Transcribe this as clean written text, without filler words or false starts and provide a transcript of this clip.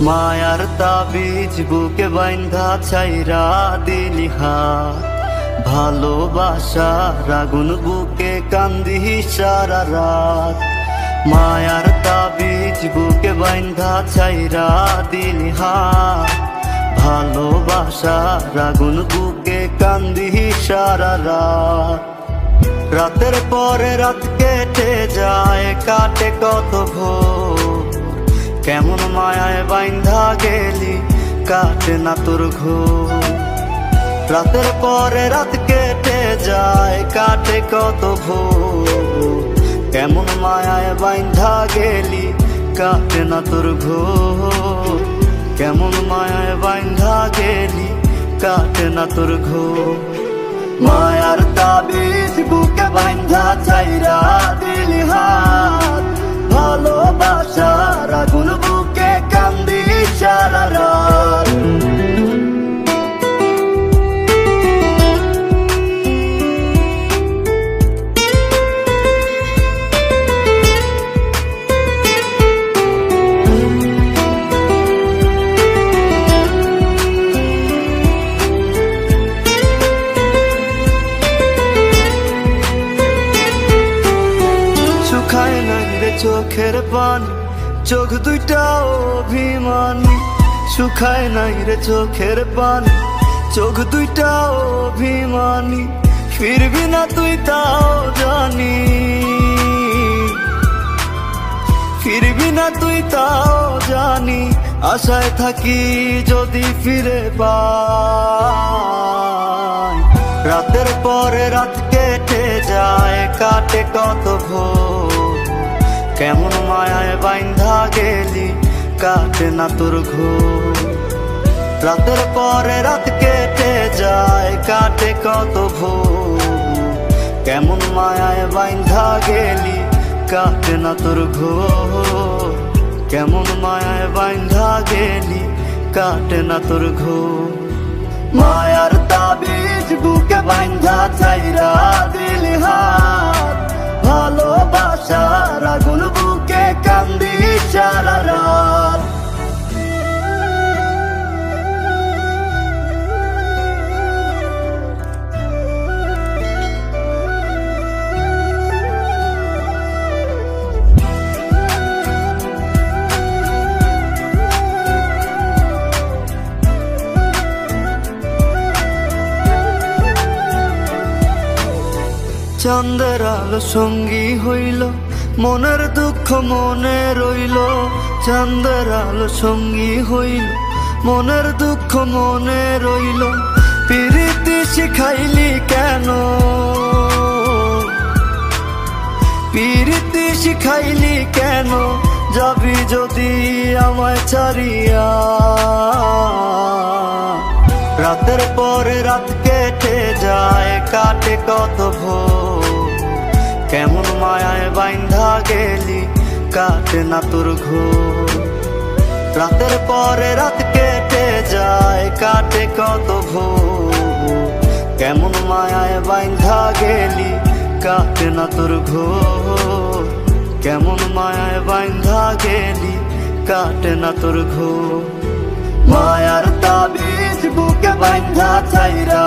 মায়ার তাবিজ বুকে বাইন্ধা ছাইরা দিলি হাত, ভালোবাসার আগুন বুকে কান্দি সারা রাত। মায়ার তাবিজ বুকে বাইন্ধা ছাইরা দিলি হাত, ভালোবাসার আগুন বুকে কান্দি সারা রাত। রাতের পরে রাত কেটে যায়, কাটে কত ভোর, কেমন মায়ায় বাইন্ধা গেলি কাটে না তোর ঘোর। রাতের পরে রাত কেটে যায়, কাটে কত ভোর, কেমন মায়ায় বাইন্ধা গেলি কাটে না তোর ঘোর। কেমন মায়ায় বাইন্ধা গেলি কাটে না তোর ঘোর। মায়ার তাবিজ বুকে বাইন্ধা ছাইরা দিলি হাত, ভালোবাসার আগুন বুকে কান্দি সারা রাত। শুকায় নাই রে চোখের পানি, চোখ দুইটা অভিমানী। শুকায় নাই রে চোখের পানি, চোখ দুইটা অভিমানী। ফিরবি না তুই তাও জানি, ফিরবি না তুই তাও জানি। আশায় থাকি যদি ফিরে পাই। রাতের পরে রাত কেটে যায়, কাটে কত ভোর, কেমন মায়ায় বাইন্ধা গেলি কাটে না তোর ঘোর। রাতের পরে রাত কেটে যায়, কাটে কত ভোর, কেমন মায়ায় বাইন্ধা গেলি কাটে না তোর ঘোর। কেমন মায়ায় বাইন্ধা গেলি কাটে না তোর ঘোর। মায়ার তাবিজ বুকে বাইন্ধা ছাইরা দিলি হাত, ভালোবাসার আগুন বুকে কান্দি সারা রাত। চাঁদের আলো সঙ্গী হইল, মনের দুঃখ মনে রইল। চাঁদের আলো সঙ্গী হইল, মনের দুঃখ মনে রইল। প্রীতি শিখাইলি কেন, প্রীতি শিখাইলি কেন, যাবি যদি আমায় ছাড়িয়া। রাতের পরে রাত কেটে যায়, কাটে কত ভোর, কেমন মায়ায় বাইন্ধা গেলি কাটে না তোর ঘোর। রাতের পরে রাত কেটে যায়, কাটে কত ভোর, কেমন মায়ায় বাইন্ধা গেলি কাটে না তোর ঘোর। কেমন মায়ায় বাইন্ধা গেলি কাটে না তোর ঘোর। মায়ার তাবিজ বুকে বাইন্ধা ছাইরা